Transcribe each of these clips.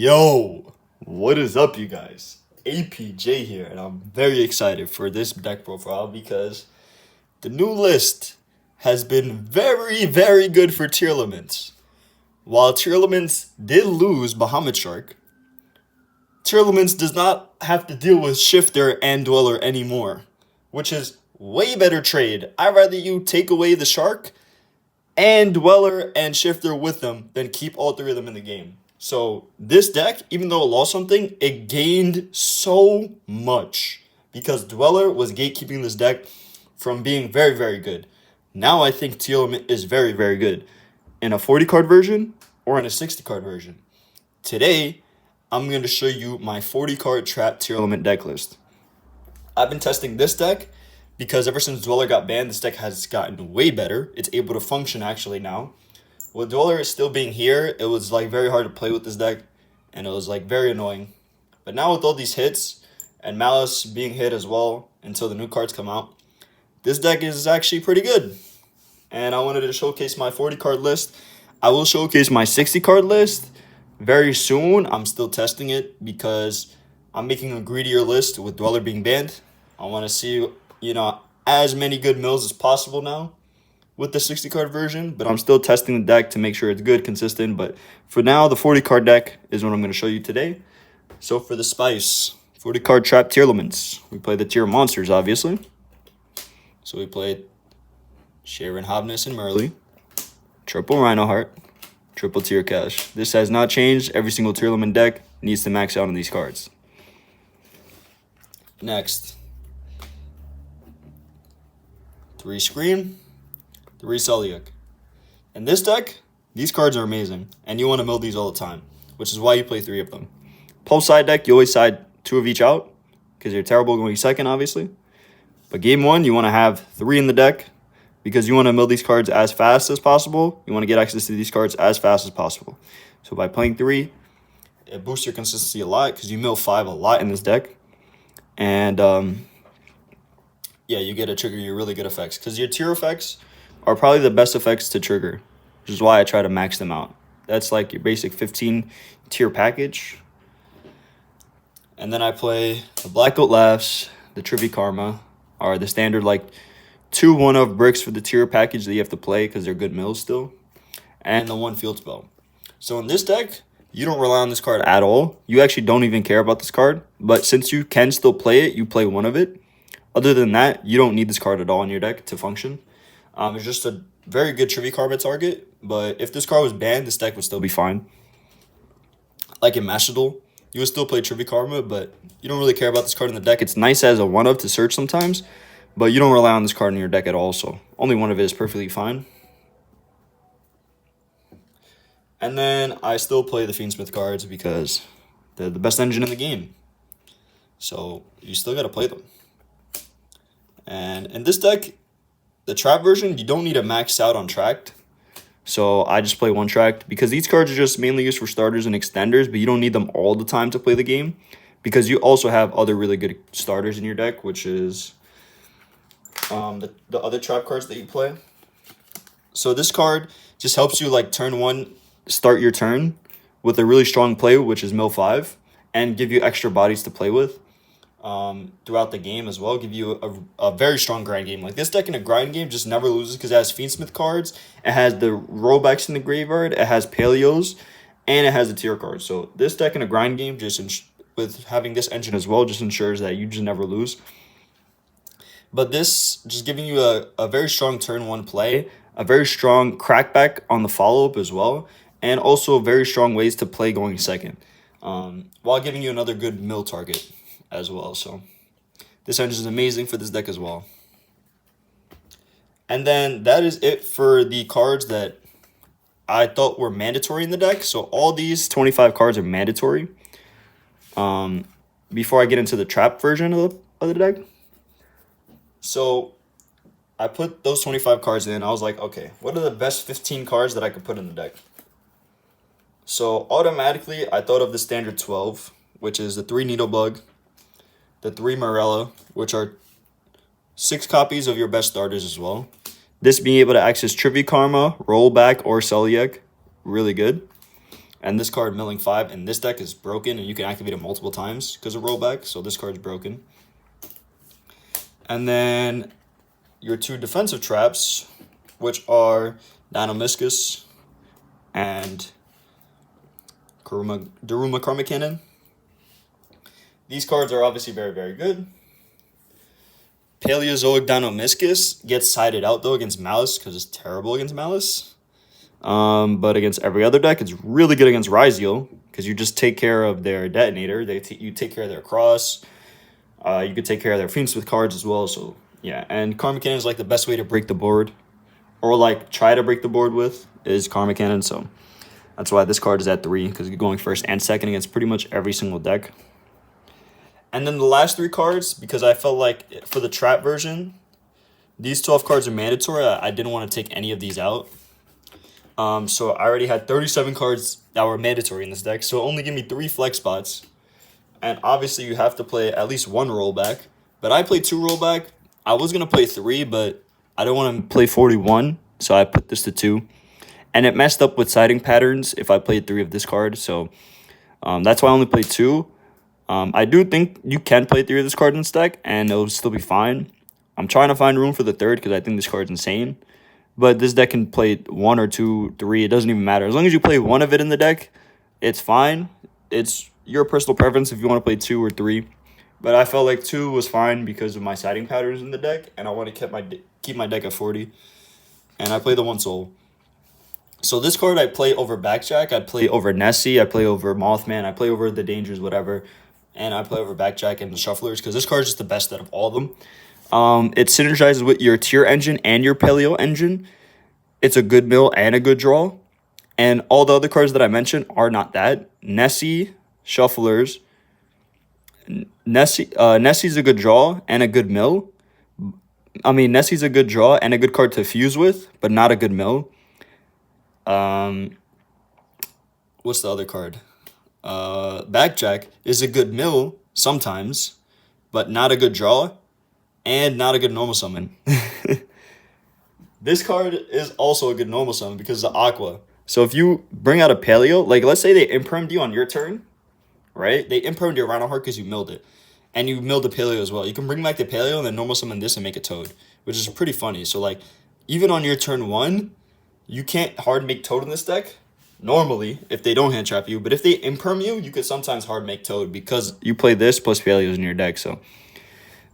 Yo, what is up, you guys? APJ here, and I'm very excited for this deck profile because the new list has been very good for Tearlaments. While Tearlaments did lose Bahamut Shark, Tearlaments does not have to deal with Shifter and Dweller anymore, which is way better trade. I'd rather you take away the Shark and Dweller and Shifter with them than keep all three of them in the game. So this deck, even though it lost something, it gained so much because Dweller was gatekeeping this deck from being very good. Now I think Tearlament is very good in a 40 card version or in a 60 card version. Today, I'm going to show you my 40 card trap Tearlament deck list. I've been testing this deck because ever since Dweller got banned, this deck has gotten way better. It's able to function actually now. With Dweller still being here, it was like very hard to play with this deck, and it was like very annoying. But now with all these hits, and Malice being hit as well until the new cards come out, this deck is actually pretty good. And I wanted to showcase my 40 card list. I will showcase my 60 card list very soon. I'm still testing it because I'm making a greedier list with Dweller being banned. I want to see, as many good mills as possible now with the 60 card version, but I'm still testing the deck to make sure it's good, consistent. But for now, the 40 card deck is what I'm going to show you today. So for the spice, 40 card trap Tearlaments. We play the tier monsters, obviously. So we played Sharon, Hobness, and Merly. Triple Rhinoheart, triple tier cash. This has not changed. Every single Tearlament deck needs to max out on these cards. Next, 3 Scream, 3 Celiac. In this deck, these cards are amazing, and you want to mill these all the time, which is why you play 3 of them. Pulse side deck, you always side 2 of each out, because you're terrible going second, obviously. But game 1, you want to have 3 in the deck, because you want to mill these cards as fast as possible. You want to get access to these cards as fast as possible. So by playing 3, it boosts your consistency a lot, because you mill 5 a lot in this deck. And, yeah, you get to trigger your really good effects, because your tier effects are probably the best effects to trigger, which is why I try to max them out. That's like your basic 15 tier package. And then I play the Black Goat Laughs, the Trivy Karma, are the standard like 2 1-of bricks for the tier package that you have to play because they're good mills still, and the 1 field spell. So in this deck, you don't rely on this card at all. You actually don't even care about this card, but since you can still play it, you play 1 of it. Other than that, you don't need this card at all in your deck to function. It's just a very good Trivia Karma target, but if this card was banned, this deck would still be fine. Like in Master Duel, you would still play Trivia Karma, but you don't really care about this card in the deck. It's nice as a 1-of to search sometimes, but you don't rely on this card in your deck at all, so only 1 of it is perfectly fine. And then I still play the Fiendsmith cards because they're the best engine in the game. So you still got to play them. And in this deck, the trap version, you don't need to max out on tracked. So I just play 1 tracked because these cards are just mainly used for starters and extenders, but you don't need them all the time to play the game because you also have other really good starters in your deck, which is the other trap cards that you play. So this card just helps you like turn 1, start your turn with a really strong play, which is mill 5, and give you extra bodies to play with. Throughout the game as well, give you a very strong grind game. Like this deck in a grind game just never loses because it has Fiendsmith cards, it has the rollbacks in the graveyard, it has Paleos, and it has the tier cards. So this deck in a grind game, just with having this engine as well, just ensures that you just never lose. But this just giving you a very strong turn 1 play, a very strong crackback on the follow-up as well, and also very strong ways to play going second, while giving you another good mill target as well. So this engine is amazing for this deck as well. And then that is it for the cards that I thought were mandatory in the deck. So all these 25 cards are mandatory. Before I get into the trap version of the deck, so I put those 25 cards in. I was like, okay, what are the best 15 cards that I could put in the deck? So automatically I thought of the standard 12, which is the 3 Needlebug, the 3 Morella, which are 6 copies of your best starters as well. This being able to access Trivia Karma, Rollback, or Celiac, really good. And this card, milling 5, and this deck is broken, and you can activate it multiple times because of rollback. So this card's broken. And then your 2 defensive traps, which are Deinonymiscus and Daruma Karma Cannon. These cards are obviously very, very good. Paleozoic Deinonymiscus gets sided out though against Malice because it's terrible against Malice. But against every other deck, it's really good against Ryzeal because you just take care of their detonator. You take care of their cross. You could take care of their Fiends with cards as well. So yeah, and Karma Cannon is like the best way to break the board, or like try to break the board with, is Karma Cannon. So that's why this card is at 3, because you're going first and second against pretty much every single deck. And then the last 3 cards, because I felt like for the trap version, these 12 cards are mandatory. I didn't want to take any of these out. So I already had 37 cards that were mandatory in this deck. So only give me 3 flex spots. And obviously you have to play at least 1 rollback. But I played 2 rollback. I was going to play 3, but I don't want to play 41. So I put this to 2. And it messed up with siding patterns if I played 3 of this card. So that's why I only played 2. I do think you can play 3 of this card in this deck, and it'll still be fine. I'm trying to find room for the 3rd because I think this card's insane. But this deck can play 1 or 2, 3. It doesn't even matter. As long as you play 1 of it in the deck, it's fine. It's your personal preference if you want to play 2 or 3. But I felt like 2 was fine because of my siding patterns in the deck, and I want to keep my deck at 40. And I play the 1 soul. So this card I play over Backjack. I play over Nessie. I play over Mothman. I play over the Dangers, whatever. And I play over Backjack and the Shufflers because this card is just the best out of all of them. It synergizes with your Tier engine and your Paleo engine. It's a good mill and a good draw. And all the other cards that I mentioned are not that. Nessie, Shufflers. Nessie's a good draw and a good mill. Nessie's a good draw and a good card to fuse with, but not a good mill. What's the other card? Backjack is a good mill sometimes, but not a good draw and not a good normal summon. This card is also a good normal summon because of Aqua. So if you bring out a Paleo, like let's say they impermed you on your turn, right? They impermed your Rhino Heart because you milled it. And you milled the Paleo as well. You can bring back the Paleo and then normal summon this and make a Toad, which is pretty funny. So like, even on your turn 1, you can't hard make Toad in this deck, normally, if they don't hand trap you. But if they imperm you, you could sometimes hard make Toad because you play this plus Paleos in your deck. So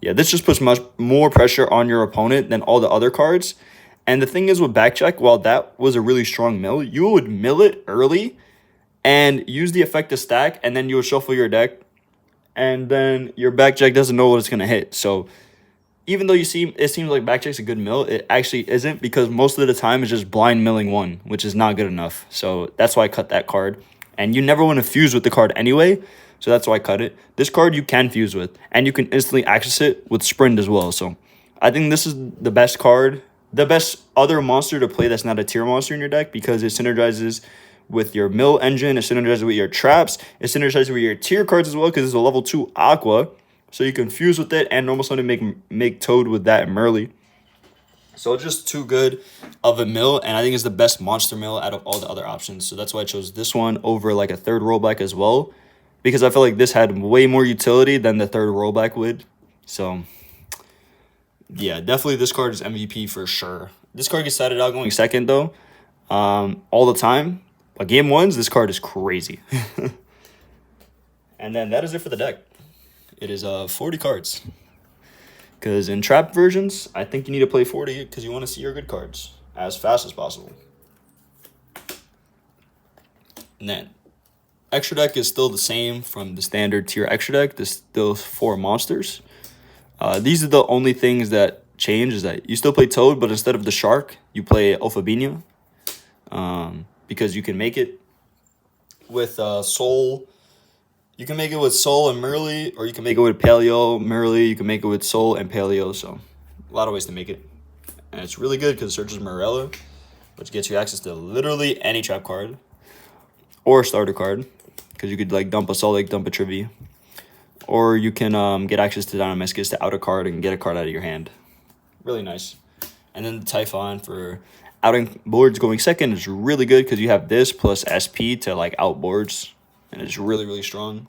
yeah, this just puts much more pressure on your opponent than all the other cards. And the thing is with Backjack, while that was a really strong mill, you would mill it early and use the effect to stack, and then you would shuffle your deck, and then your Backjack doesn't know what it's going to hit. So even though it seems like Backjack's a good mill, it actually isn't, because most of the time it's just blind milling 1, which is not good enough. So that's why I cut that card. And you never want to fuse with the card anyway, so that's why I cut it. This card you can fuse with, and you can instantly access it with Sprint as well. So I think this is the best card, the best other monster to play that's not a tier monster in your deck, because it synergizes with your mill engine, it synergizes with your traps, it synergizes with your tier cards as well, because it's a level 2 Aqua. So you can fuse with it and normal summon make Toad with that and Merly. So it's just too good of a mill, and I think it's the best monster mill out of all the other options. So that's why I chose this one over like a 3rd rollback as well, because I feel like this had way more utility than the 3rd rollback would. So yeah, definitely this card is MVP for sure. This card gets started out going 2nd though, all the time. But game 1s, this card is crazy. And then that is it for the deck. It is 40 cards. Because in trap versions, I think you need to play 40 because you want to see your good cards as fast as possible. And then extra deck is still the same from the standard tier extra deck. There's still 4 monsters. These are the only things that change, is that you still play Toad, but instead of the shark, you play Ophabinia. Because you can make it with Soul. You can make it with Soul and Merly, or you can make it with Paleo, Merly. You can make it with Soul and Paleo. So a lot of ways to make it. And it's really good because it searches Morella, which gets you access to literally any trap card or starter card, because you could like dump a Solik, dump a Trivy. Or you can get access to Deinonymiscus to out a card and get a card out of your hand. Really nice. And then the Typhon for outing boards going second is really good because you have this plus SP to like out boards, and it's really, really strong.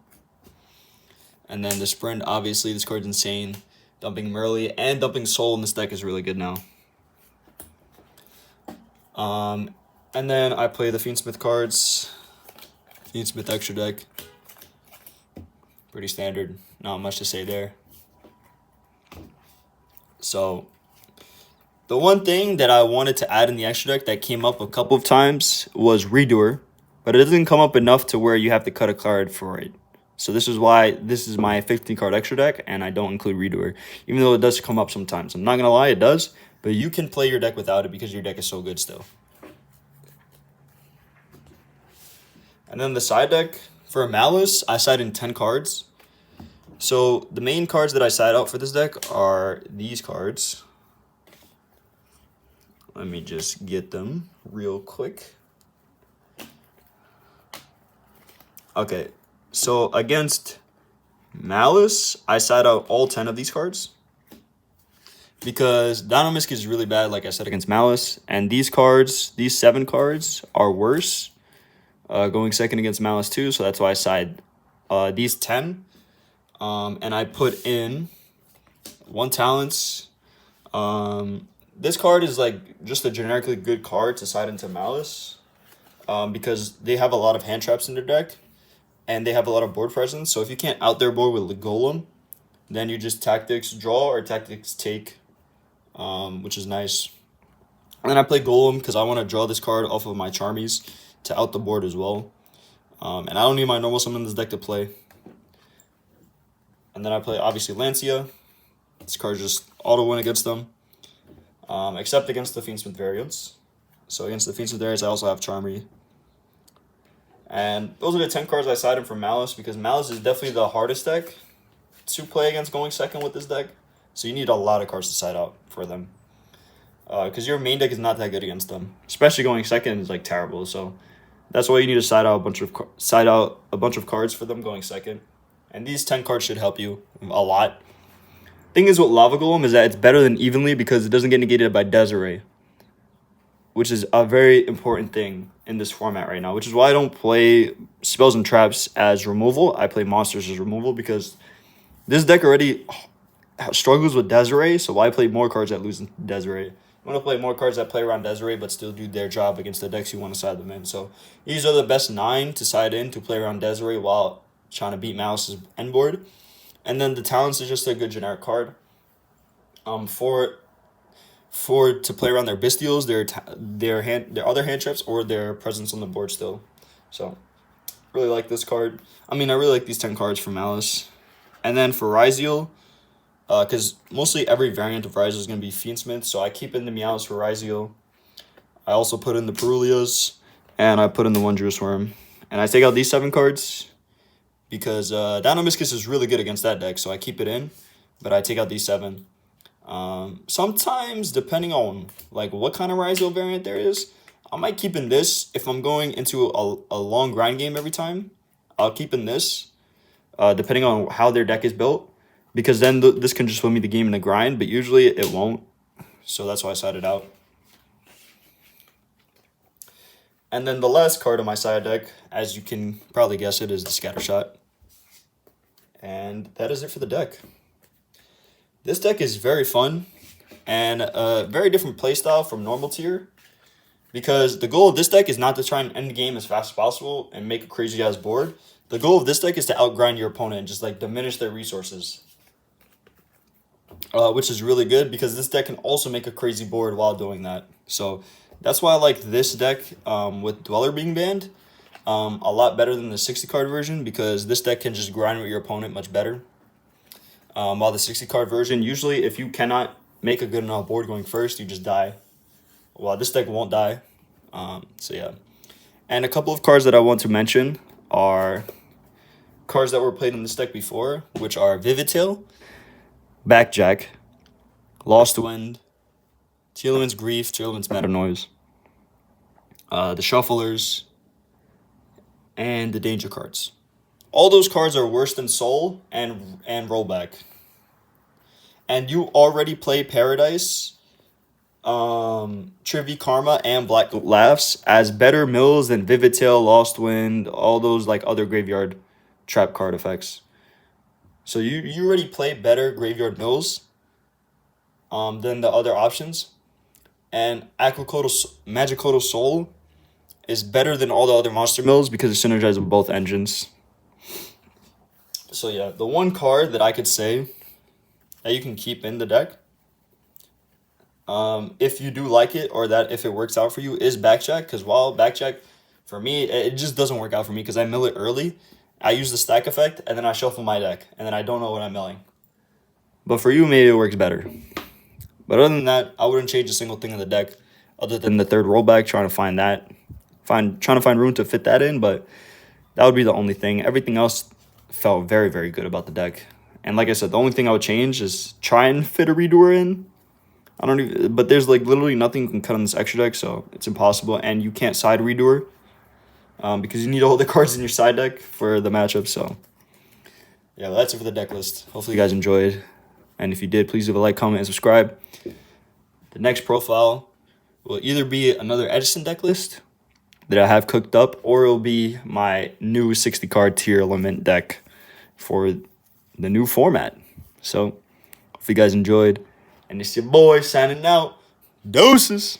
And then the sprint, obviously, this card's insane. Dumping Merly and dumping Soul in this deck is really good now. And then I play the Fiendsmith cards. Fiendsmith extra deck. Pretty standard. Not much to say there. So, the one thing that I wanted to add in the extra deck that came up a couple of times was Redoer. But it doesn't come up enough to where you have to cut a card for it. So this is why this is my 15-card extra deck, and I don't include Redoer. Even though it does come up sometimes. I'm not going to lie, it does. But you can play your deck without it because your deck is so good still. And then the side deck, for Malice, I side in 10 cards. So the main cards that I side out for this deck are these cards. Let me just get them real quick. Okay, so against Malice, I side out all 10 of these cards. Because Dynamisk is really bad, like I said, against Malice. And these cards, these 7 cards, are worse. Going second against Malice too, so that's why I side these 10. And I put in 1 Talents. This card is like just a generically good card to side into Malice. Because they have a lot of hand traps in their deck. And they have a lot of board presence. So if you can't out their board with the Golem, then you just tactics draw or tactics take. Which is nice. And then I play Golem because I want to draw this card off of my Charmies to out the board as well. And I don't need my normal summon in this deck to play. And then I play, obviously, Lancia. This card just auto-win against them. Except against the Fiendsmith variants. So against the Fiendsmith variants, I also have Charmy. And those are the 10 cards I sided from Malice, because Malice is definitely the hardest deck to play against going second with this deck. So you need a lot of cards to side out for them. Because your main deck is not that good against them. Especially going second is like terrible. So that's why you need to side out a bunch of cards for them going second. And these 10 cards should help you a lot. Thing is with Lava Golem is that it's better than Evenly because it doesn't get negated by Desiree. Which is a very important thing in this format right now. Which is why I don't play spells and traps as removal. I play monsters as removal because this deck already struggles with Desiree. So why play more cards that lose Desiree? You want to play more cards that play around Desiree but still do their job against the decks you want to side them in. So these are the best 9 to side in to play around Desiree while trying to beat Malice's end board. And then the Talents is just a good generic card. To play around their Bestials, their other hand traps, or their presence on the board still. So really like this card. I mean, I really like these 10 cards for Malice. And then for Ryziel, because mostly every variant of Ryziel is going to be Fiendsmith, so I keep in the Meows for Ryziel. I also put in the Perulias, and I put in the Wondrous Worm. And I take out these 7 cards because Dynamiscus is really good against that deck, so I keep it in, but I take out these 7. Sometimes, depending on like what kind of Ryziel variant there is, I might keep in this. If I'm going into a long grind game every time, I'll keep in this, depending on how their deck is built. Because then this can just win me the game in a grind, but usually it won't. So that's why I side it out. And then the last card on my side deck, as you can probably guess it, is the Scattershot. And that is it for the deck. This deck is very fun and a very different playstyle from normal tier. Because the goal of this deck is not to try and end the game as fast as possible and make a crazy ass board. The goal of this deck is to outgrind your opponent and just like diminish their resources. Which is really good because this deck can also make a crazy board while doing that. So that's why I like this deck with Dweller being banned a lot better than the 60-card version, because this deck can just grind with your opponent much better. While the 60-card version, usually if you cannot make a good enough board going first, you just die. Well, this deck won't die. So yeah. And a couple of cards that I want to mention are cards that were played in this deck before, which are Vivid Tail, Backjack, Lost Wind, Tearlaments Grief, Tearlaments Meta Noise, the Shufflers, and the Danger cards. All those cards are worse than Soul and Rollback. And you already play Paradise Trivy Karma and Black Laughs as better mills than Vivid Tail, Lost Wind, all those like other graveyard trap card effects. So you already play better graveyard mills than the other options. And Magicotal Soul is better than all the other monster mills because it synergizes with both engines. So yeah, the one card that I could say that you can keep in the deck, if you do like it or that if it works out for you, is Backjack. Because while Backjack, for me, it just doesn't work out for me because I mill it early. I use the stack effect and then I shuffle my deck and then I don't know what I'm milling. But for you, maybe it works better. But other than that, I wouldn't change a single thing in the deck other than the third rollback, trying to find room to fit that in, but that would be the only thing. Everything else felt very, very good about the deck. And like I said, the only thing I would change is try and fit a redoer in. But there's like literally nothing you can cut on this extra deck, so it's impossible. And you can't side redoer because you need all the cards in your side deck for the matchup. So yeah, that's it for the deck list. Hopefully you guys enjoyed. And if you did, please leave a like, comment, and subscribe. The next profile will either be another Edison deck list that I have cooked up, or it'll be my new 60-card tier limit deck for the new format. So, hope you guys enjoyed. And it's your boy signing out. Deuces.